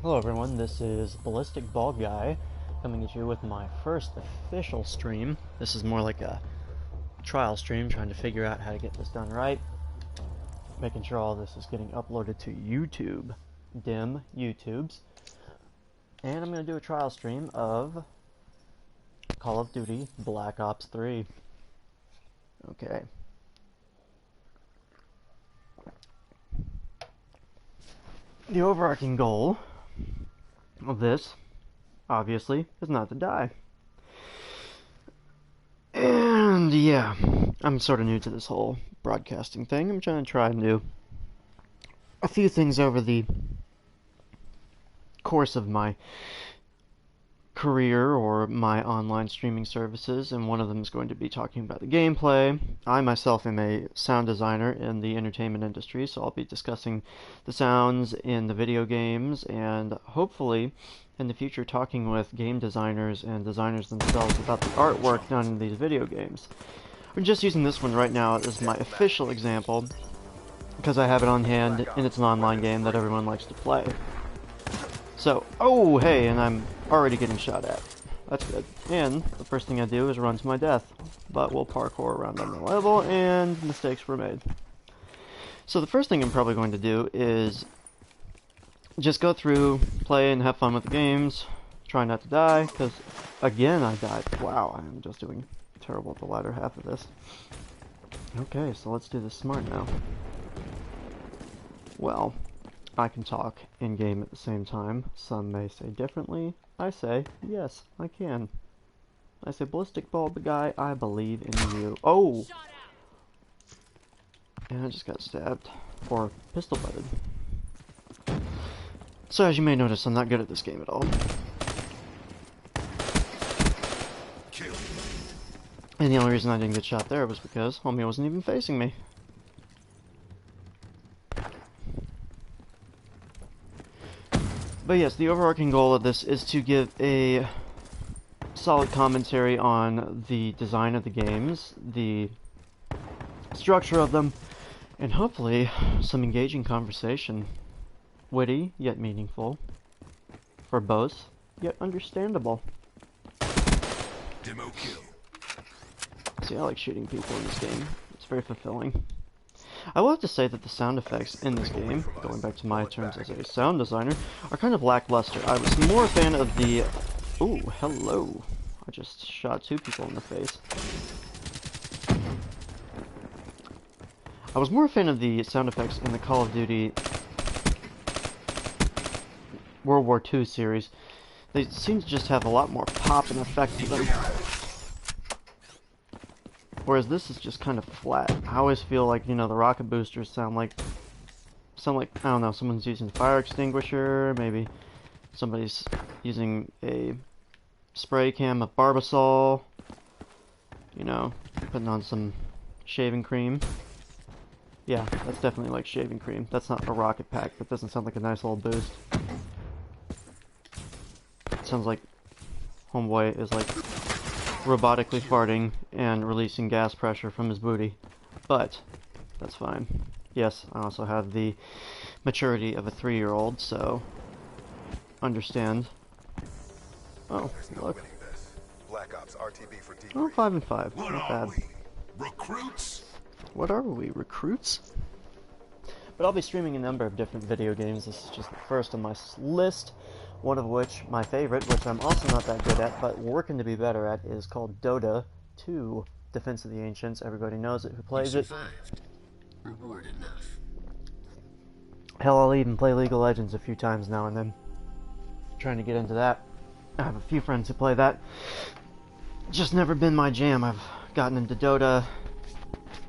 Hello everyone, this is Ballistic Bald Guy coming at you with my first official stream. This is more like a trial stream, trying to figure out how to get this done right. Making sure all this is getting uploaded to YouTube, dim YouTubes. And I'm going to do a trial stream of Call of Duty Black Ops 3. Okay. The overarching goal of this, obviously, is not to die. And yeah, I'm sort of new to this whole broadcasting thing. I'm trying and do a few things over the course of my career or my online streaming services, and one of them is going to be talking about the gameplay. I myself am a sound designer in the entertainment industry, so I'll be discussing the sounds in the video games and hopefully in the future talking with game designers and designers themselves about the artwork done in these video games. I'm just using this one right now as my official example because I have it on hand and it's an online game that everyone likes to play. So, oh, hey, and I'm already getting shot at. That's good. And the first thing I do is run to my death. But we'll parkour around on the level, and mistakes were made. So the first thing I'm probably going to do is just go through, play, and have fun with the games. Try not to die, because, again, I died. Wow, I'm just doing terrible at the latter half of this. Okay, so let's do this smart now. Well, I can talk in-game at the same time. Some may say differently. I say, yes, I can. I say, Ballistic Bald Guy, I believe in you. Oh! And I just got stabbed. Or pistol-butted. So as you may notice, I'm not good at this game at all. And the only reason I didn't get shot there was because homie wasn't even facing me. But yes, the overarching goal of this is to give a solid commentary on the design of the games, the structure of them, and hopefully some engaging conversation. Witty, yet meaningful. Verbose, yet understandable. Demo kill. See, I like shooting people in this game. It's very fulfilling. I will have to say that the sound effects in this game, going back to my terms as a sound designer, are kind of lackluster. I was more a fan of the... Ooh, hello. I just shot two people in the face. I was more a fan of the sound effects in the Call of Duty World War II series. They seem to just have a lot more pop and effect to them. Whereas this is just kind of flat. I always feel like, you know, the rocket boosters sound like, I don't know, someone's using a fire extinguisher, maybe somebody's using a spray can of Barbasol, you know, putting on some shaving cream. Yeah, that's definitely like shaving cream. That's not a rocket pack. That doesn't sound like a nice little boost. It sounds like homeboy is like robotically farting and releasing gas pressure from his booty. But that's fine. Yes, I also have the maturity of a 3-year-old, so understand. Oh, look. Black Ops RTB for debrief. Oh, 5 and 5. What Not are bad. we? Recruits? What are we, recruits? But I'll be streaming a number of different video games. This is just the first on my list. One of which, my favorite, which I'm also not that good at, but working to be better at, is called Dota 2, Defense of the Ancients. Everybody knows it who plays it. Reward enough. Hell, I'll even play League of Legends a few times now and then. Trying to get into that. I have a few friends who play that. Just never been my jam. I've gotten into Dota.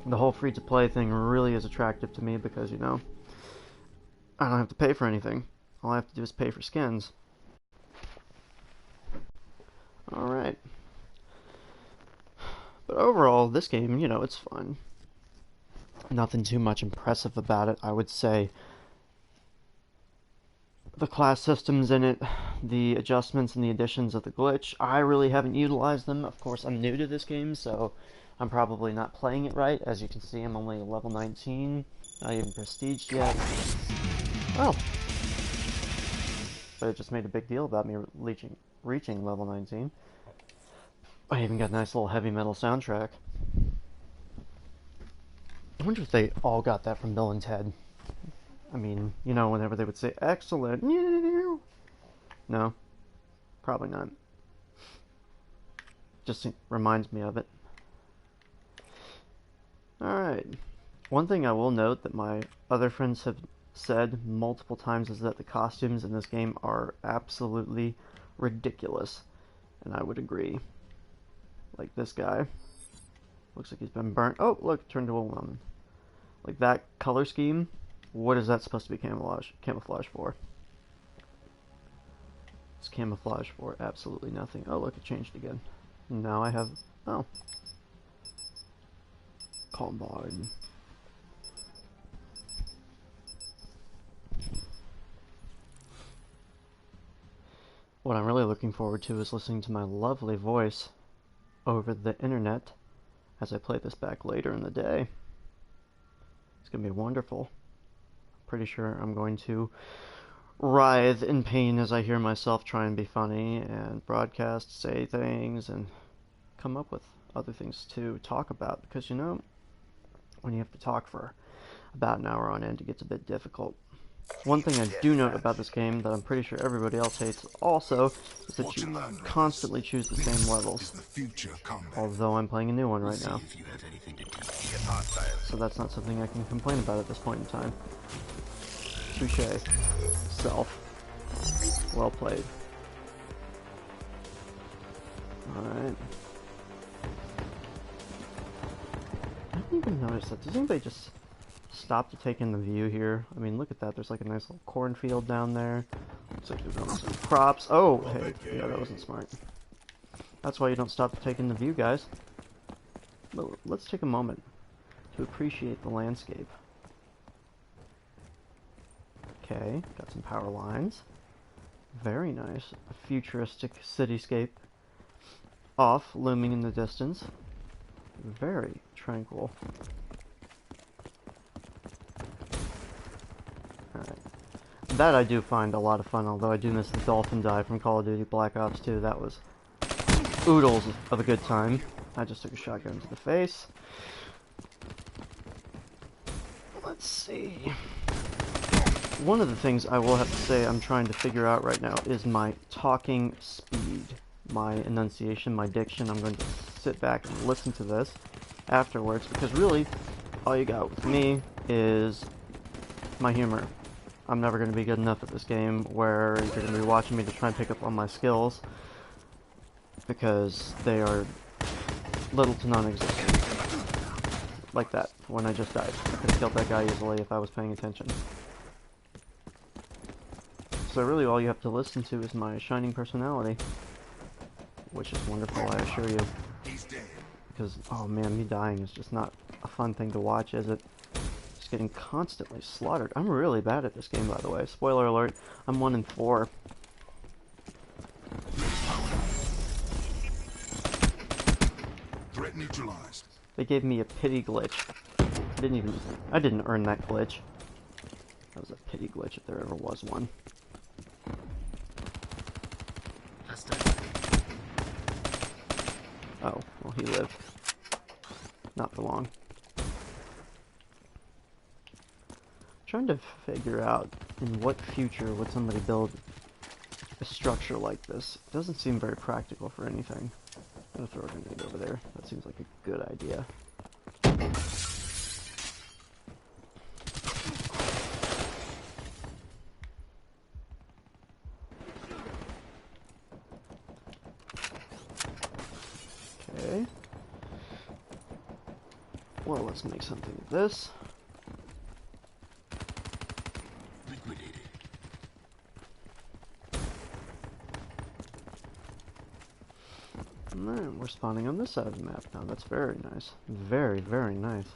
The whole free-to-play thing really is attractive to me because, you know, I don't have to pay for anything. All I have to do is pay for skins. Alright. But overall, this game, you know, it's fun. Nothing too much impressive about it, I would say. The class systems in it, the adjustments and the additions of the glitch, I really haven't utilized them. Of course, I'm new to this game, so I'm probably not playing it right. As you can see, I'm only level 19, not even prestiged yet. Oh. but it just made a big deal about me reaching level 19. I even got a nice little heavy metal soundtrack. I wonder if they all got that from Bill and Ted. I mean, you know, whenever they would say, excellent. No, probably not. Just reminds me of it. Alright. One thing I will note that my other friends have said multiple times is that the costumes in this game are absolutely ridiculous. And I would agree. Like this guy. Looks like he's been burnt. Oh, look, turned to a woman. Like that color scheme, what is that supposed to be camouflage for? It's camouflage for absolutely nothing. Oh, look, it changed again. Now I have... Oh. Columbine. What I'm really looking forward to is listening to my lovely voice over the internet as I play this back later in the day. It's going to be wonderful. Pretty sure I'm going to writhe in pain as I hear myself try and be funny and broadcast, say things, and come up with other things to talk about. Because, you know, when you have to talk for about an hour on end, it gets a bit difficult. One thing I do note about this game that I'm pretty sure everybody else hates also is that you constantly choose the same levels. Although I'm playing a new one right now. So that's not something I can complain about at this point in time. Touche. Self. Well played. Alright. I didn't even notice that. Does anybody just stop to take in the view here? I mean, look at that. There's like a nice little cornfield down there. Looks like there's some crops. Oh, hey. Yeah, that wasn't smart. That's why you don't stop to take in the view, guys. But let's take a moment to appreciate the landscape. Okay, got some power lines. Very nice. A futuristic cityscape off, looming in the distance. Very tranquil. Alright. That I do find a lot of fun, although I do miss the dolphin dive from Call of Duty Black Ops 2. That was oodles of a good time. I just took a shotgun to the face. Let's see. One of the things I will have to say I'm trying to figure out right now is my talking speed, my enunciation, my diction. I'm going to sit back and listen to this afterwards, because really, all you got with me is my humor. I'm never going to be good enough at this game where you're going to be watching me to try and pick up on my skills, because they are little to non-existent. Like that, when I just died. I could have killed that guy easily if I was paying attention. So really all you have to listen to is my shining personality. Which is wonderful, I assure you. Because, oh man, me dying is just not a fun thing to watch, is it? Just getting constantly slaughtered. I'm really bad at this game, by the way. Spoiler alert, I'm 1 in 4. Threat neutralized. They gave me a pity glitch. I didn't earn that glitch. That was a pity glitch if there ever was one. Oh, well, he lived. Not for long. Trying to figure out in what future would somebody build a structure like this. It doesn't seem very practical for anything. I'm gonna throw a grenade over there. That seems like a good idea. Okay. Well, let's make something of this. Liquidated. And we're spawning on this side of the map now. That's very nice. Very, very nice.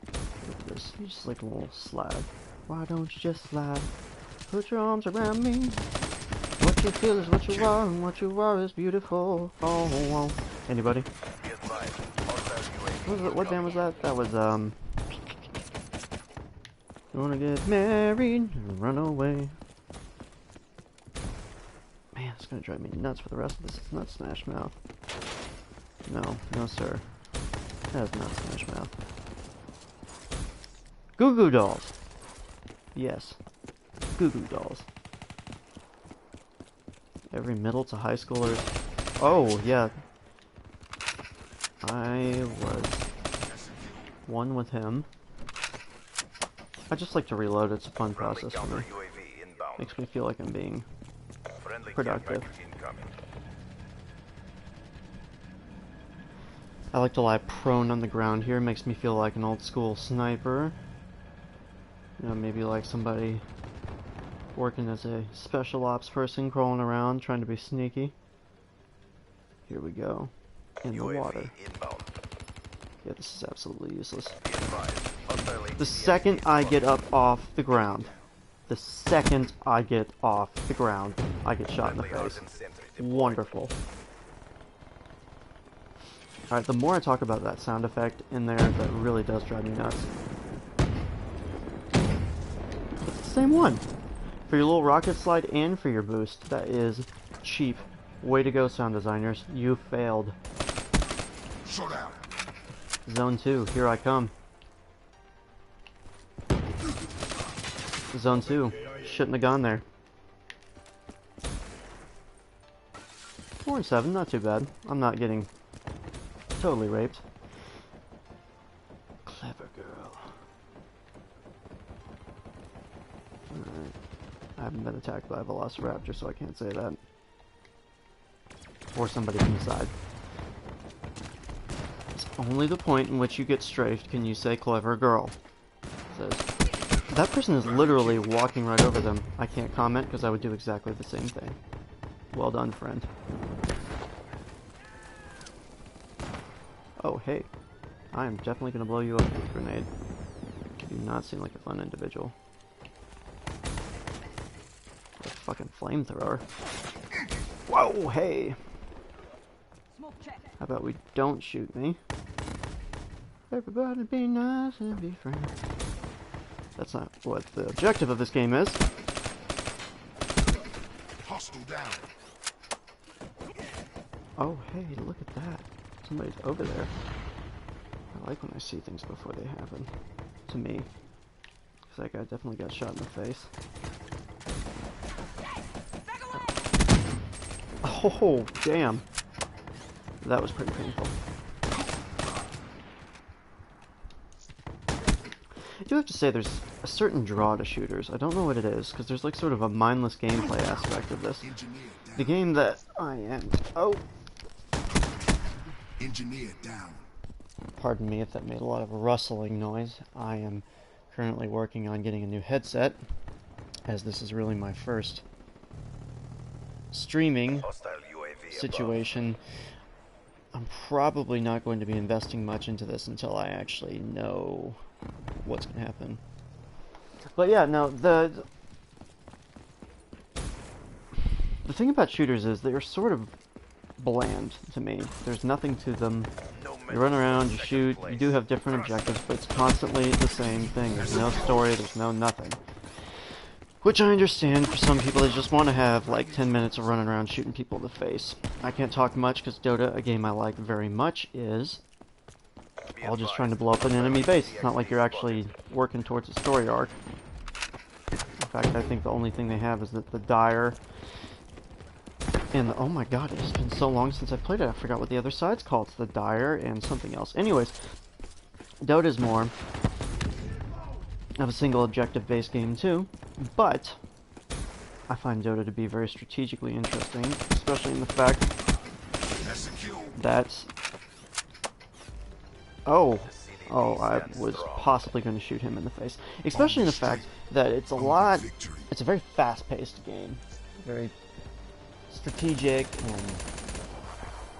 Look at this. You're just like a little slab. Why don't you just slide? Put your arms around me. What you feel is what you are, and what you are is beautiful. Oh. Anybody? What band was that? That was, You wanna get married and run away. Man, it's gonna drive me nuts for the rest of this. It's not Smash Mouth. No, no sir. That is not Smash Mouth. Goo Goo Dolls! Yes. Goo Goo Dolls. Every middle to high schooler. Oh, yeah. I was one with him. I just like to reload. It's a fun process for me. Makes me feel like I'm being productive. I like to lie prone on the ground here. Makes me feel like an old school sniper. You know, maybe like somebody working as a special ops person, crawling around, trying to be sneaky. Here we go. In the water. Yeah, this is absolutely useless. The second I get up off the ground, I get shot in the face. Wonderful. Alright, the more I talk about that sound effect in there, that really does drive me nuts. It's the same one. For your little rocket slide and for your boost. That is cheap. Way to go, sound designers. You failed. Showdown. Zone 2, here I come. Zone 2. Shouldn't have gone there. 4 and 7, not too bad. I'm not getting totally raped. Clever girl. Alright. I haven't been attacked by a velociraptor, so I can't say that. Or somebody from the side. It's only the point in which you get strafed can you say clever girl. It says, that person is literally walking right over them. I can't comment because I would do exactly the same thing. Well done, friend. Oh, hey. I am definitely going to blow you up with a grenade. You do not seem like a fun individual. A fucking flamethrower. Whoa, hey! How about we don't shoot me? Everybody be nice and be friends. That's not what the objective of this game is. Hostile down. Oh, hey, look at that. Somebody's over there. I like when I see things before they happen. To me. Because that guy definitely got shot in the face. Oh, damn. That was pretty painful. I do have to say there's a certain draw to shooters. I don't know what it is, because there's like sort of a mindless gameplay aspect of this. The game that I am... Oh! Engineer down. Pardon me if that made a lot of rustling noise. I am currently working on getting a new headset, as this is really my first streaming situation. I'm probably not going to be investing much into this until I actually know what's going to happen. But yeah, no, the thing about shooters is they're sort of bland to me. There's nothing to them. You run around, you shoot, you do have different objectives, but it's constantly the same thing. There's no story, there's no nothing. Which I understand, for some people they just want to have like 10 minutes of running around shooting people in the face. I can't talk much because Dota, a game I like very much, is all just trying to blow up an enemy base. It's not like you're actually working towards a story arc. In fact, I think the only thing they have is that the Dire and the, oh my god, it's been so long since I played it, I forgot what the other side's called. It's the Dire and something else. Anyways, Dota's more of a single objective based game too, but I find Dota to be very strategically interesting, especially in the fact that I was possibly going to shoot him in the face. Especially in the fact that it's a very fast-paced game, very strategic, and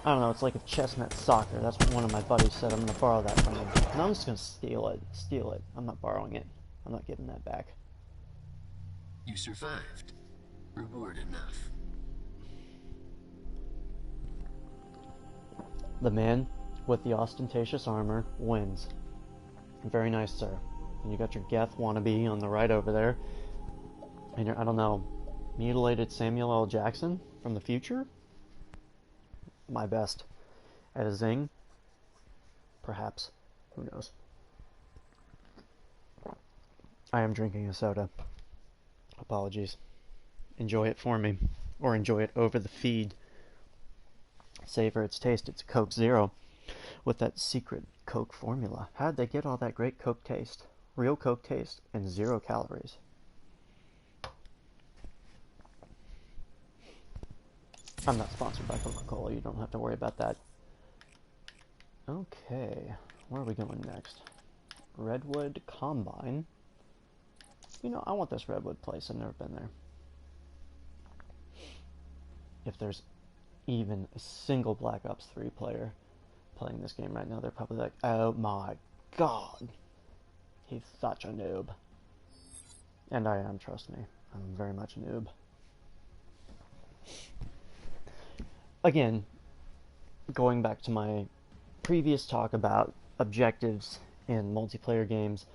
I don't know, it's like a chestnut soccer. That's what one of my buddies said. I'm going to borrow that from him. No, I'm just going to steal it. I'm not borrowing it. I'm not getting that back. You survived. Reward enough. The man with the ostentatious armor wins. Very nice, sir. And you got your Geth wannabe on the right over there. And I don't know, Mutilated Samuel L. Jackson from the future? My best. At a zing? Perhaps. Who knows? I am drinking a soda. Apologies. Enjoy it for me. Or enjoy it over the feed. Savor its taste. It's Coke Zero with that secret Coke formula. How'd they get all that great Coke taste? Real Coke taste and 0 calories. I'm not sponsored by Coca-Cola. You don't have to worry about that. Okay. Where are we going next? Redwood Combine. You know, I want this Redwood place. I've never been there. If there's even a single Black Ops 3 player playing this game right now, they're probably like, oh my god, he's such a noob. And I am, trust me. I'm very much a noob. Again, going back to my previous talk about objectives in multiplayer games,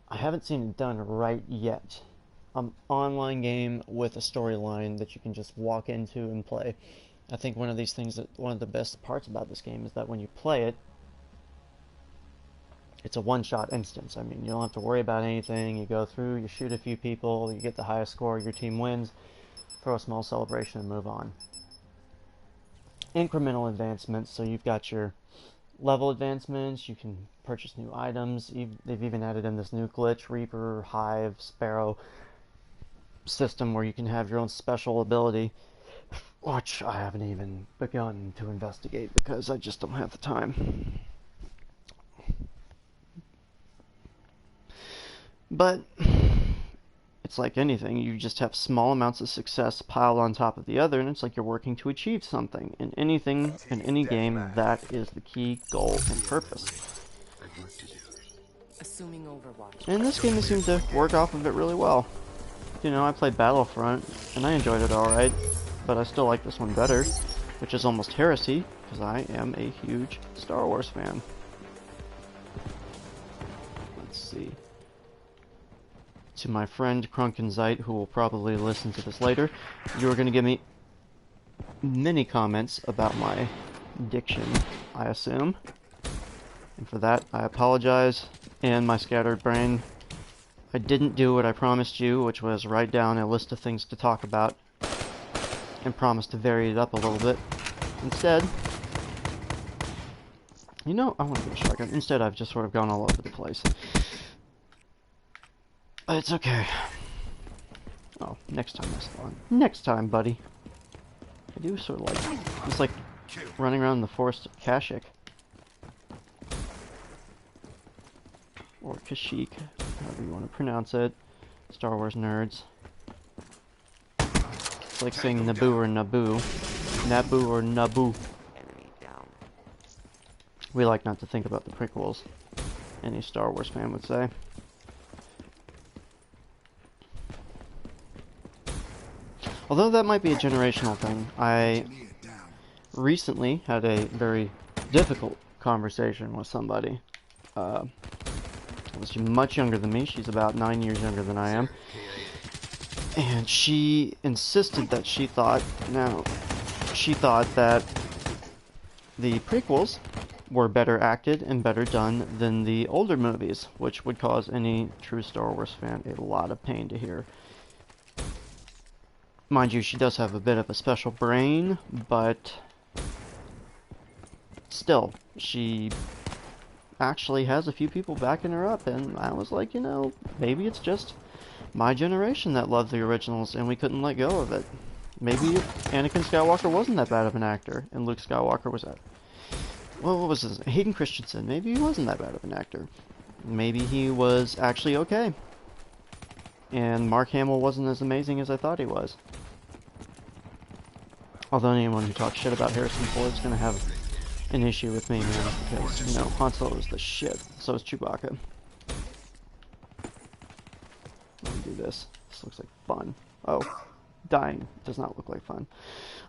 I haven't seen it done right yet. An online game with a storyline that you can just walk into and play. I think one of the best parts about this game is that when you play it, it's a one-shot instance. I mean, you don't have to worry about anything. You go through, you shoot a few people, you get the highest score, your team wins, throw a small celebration and move on. Incremental advancements, so you've got your level advancements, you can purchase new items. They've even added in this new glitch, Reaper, Hive, Sparrow system where you can have your own special ability, which I haven't even begun to investigate because I just don't have the time. But it's like anything, you just have small amounts of success piled on top of the other, and it's like you're working to achieve something. In anything, in any game, that is the key goal and purpose. Assuming Overwatch. And in this game, they seem to work off of it really well. You know, I played Battlefront, and I enjoyed it alright, but I still like this one better, which is almost heresy, because I am a huge Star Wars fan. Let's see. To my friend Krunkenzite, who will probably listen to this later, you are going to give me many comments about my diction, I assume. And for that, I apologize, and my scattered brain. I didn't do what I promised you, which was write down a list of things to talk about, and promise to vary it up a little bit. Instead, you know, I want to get a shotgun. Instead, I've just sort of gone all over the place. But it's okay. Oh, next time I spawn. Next time, buddy. I do sort of like, it's like running around the forest of Kashyyyk. Or Kashyyyk, however you want to pronounce it. Star Wars nerds. It's like saying Naboo or Naboo. Naboo or Naboo. We like not to think about the prequels. Any Star Wars fan would say. Although that might be a generational thing, I recently had a very difficult conversation with somebody. Was much younger than me. She's about 9 years younger than I am. And she insisted that she thought that the prequels were better acted and better done than the older movies, which would cause any true Star Wars fan a lot of pain to hear. Mind you, she does have a bit of a special brain, but still, she actually has a few people backing her up, and I was like, you know, maybe it's just my generation that loved the originals and we couldn't let go of it. Maybe Anakin Skywalker wasn't that bad of an actor, and Luke Skywalker was that. Well, what was his name? Hayden Christensen. Maybe he wasn't that bad of an actor. Maybe he was actually okay. And Mark Hamill wasn't as amazing as I thought he was. Although anyone who talks shit about Harrison Ford is going to have an issue with me, man, because, you know, Han Solo is the shit. So is Chewbacca. Let me do this. This looks like fun. Oh, dying does not look like fun.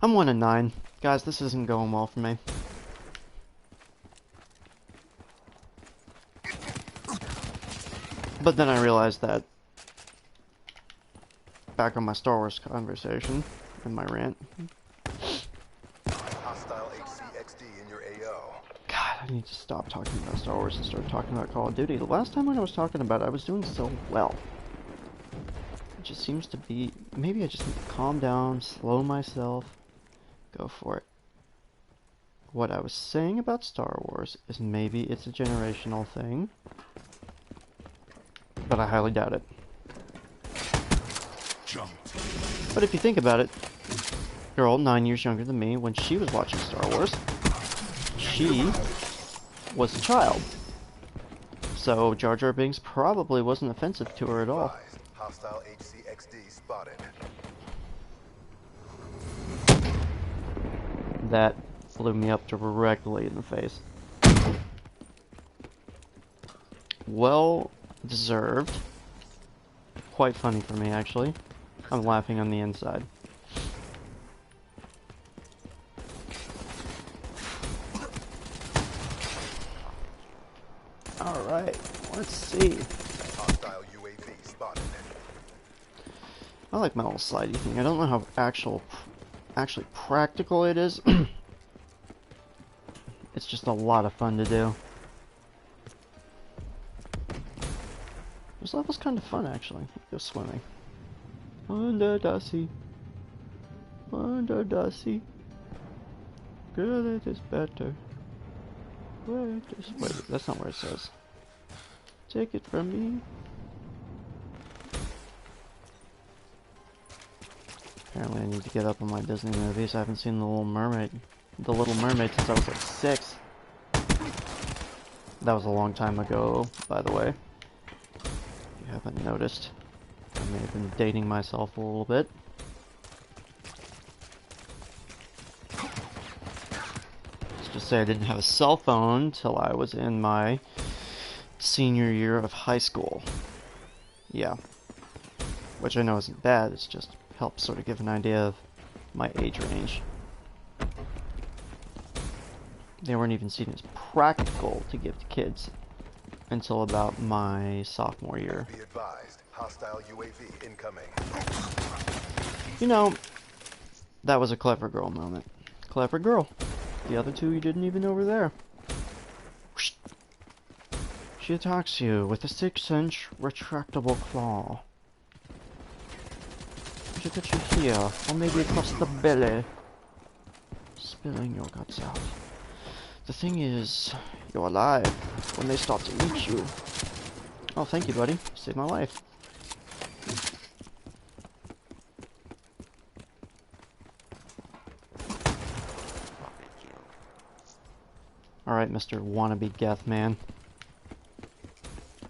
I'm 1 and 9. Guys, this isn't going well for me. But then I realized that back on my Star Wars conversation and my rant. Hostile HCXD in your AO. God, I need to stop talking about Star Wars and start talking about Call of Duty. The last time when I was talking about it, I was doing so well. It just seems to be... Maybe I just need to calm down, slow myself, go for it. What I was saying about Star Wars is maybe it's a generational thing, but I highly doubt it. Jumped. But if you think about it, girl 9 years younger than me, when she was watching Star Wars, she was a child. So Jar Jar Binks probably wasn't offensive to her at all. Hostile HCXD spotted. That blew me up directly in the face. Well deserved. Quite funny for me, actually. I'm laughing on the inside. Alright, let's see. Hostile UAV spotted. I like my little slidey thing. I don't know how actually practical it is. It's just a lot of fun to do. This level's kind of fun, actually. Go swimming. Under the sea. Under the sea. Girl, it is better. Wait, that's not where it says. Take it from me. Apparently I need to get up on my Disney movies. I haven't seen The Little Mermaid since I was like 6. That was a long time ago, by the way. If you haven't noticed, I may have been dating myself a little bit. Let's just say I didn't have a cell phone till I was in my senior year of high school. Yeah. Which I know isn't bad, it's just helps sort of give an idea of my age range. They weren't even seen as practical to give to kids until about my sophomore year. Be advised. Hostile UAV incoming. You know, that was a clever girl moment. Clever girl. The other two you didn't even know were there. She attacks you with a 6-inch retractable claw. She'll get you here, or maybe across the belly, spilling your guts out. The thing is, you're alive when they start to eat you. Oh, thank you, buddy. Saved my life. Alright, Mr. Wannabe Geth Man.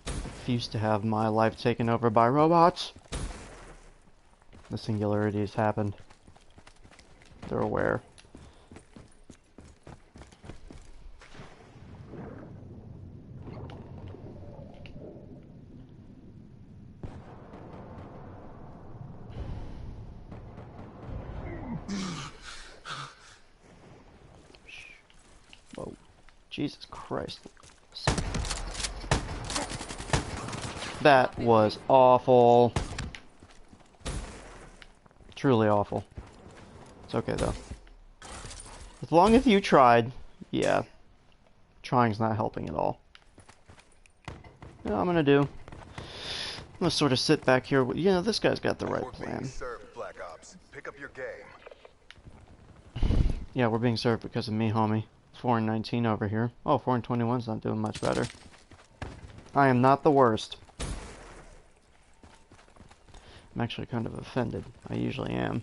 Refuse to have my life taken over by robots. The singularity has happened. They're aware. Whoa. Jesus Christ. That was awful. Truly awful. It's okay though. As long as you tried, yeah. Trying's not helping at all. You know what I'm gonna do? I'm gonna sort of sit back here. You know, this guy's got the right plan. Served, Black Ops. Pick up your game. Yeah, we're being served because of me, homie. 4-19 over here. Oh, 4-21's not doing much better. I am not the worst. I'm actually kind of offended. I usually am.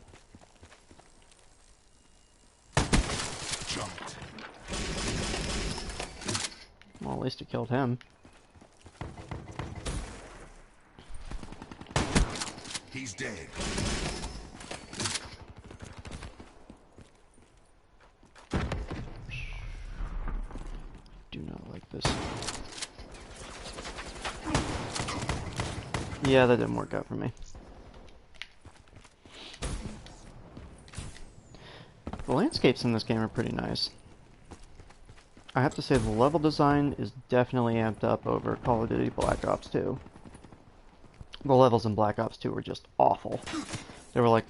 Jumped. Well, at least it killed him. He's dead. Do not like this. Yeah, that didn't work out for me. The landscapes in this game are pretty nice. I have to say the level design is definitely amped up over Call of Duty Black Ops 2. The levels in Black Ops 2 were just awful. There were like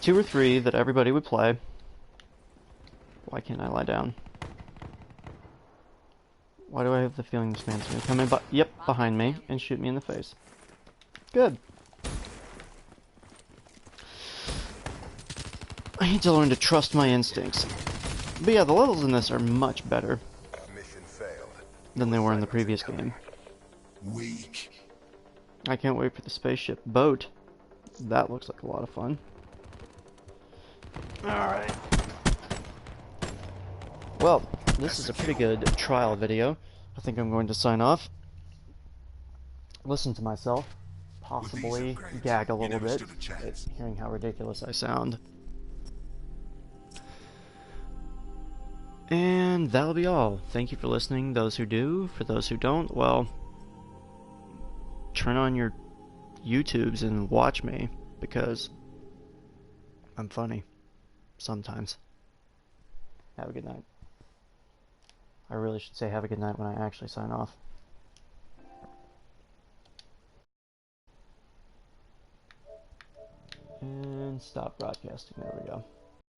2 or 3 that everybody would play. Why can't I lie down? Why do I have the feeling this man's gonna come in behind me and shoot me in the face? Good. I need to learn to trust my instincts. But yeah, the levels in this are much better Mission failed. than they were in the previous game. Weak. I can't wait for the spaceship boat. That looks like a lot of fun. Alright. Well, this is a pretty good trial video. I think I'm going to sign off. Listen to myself. Possibly gag a little bit at hearing how ridiculous I sound. And that'll be all. Thank you for listening, those who do. For those who don't, well, turn on your YouTubes and watch me, because I'm funny. Sometimes. Have a good night. I really should say have a good night when I actually sign off. And stop broadcasting. There we go.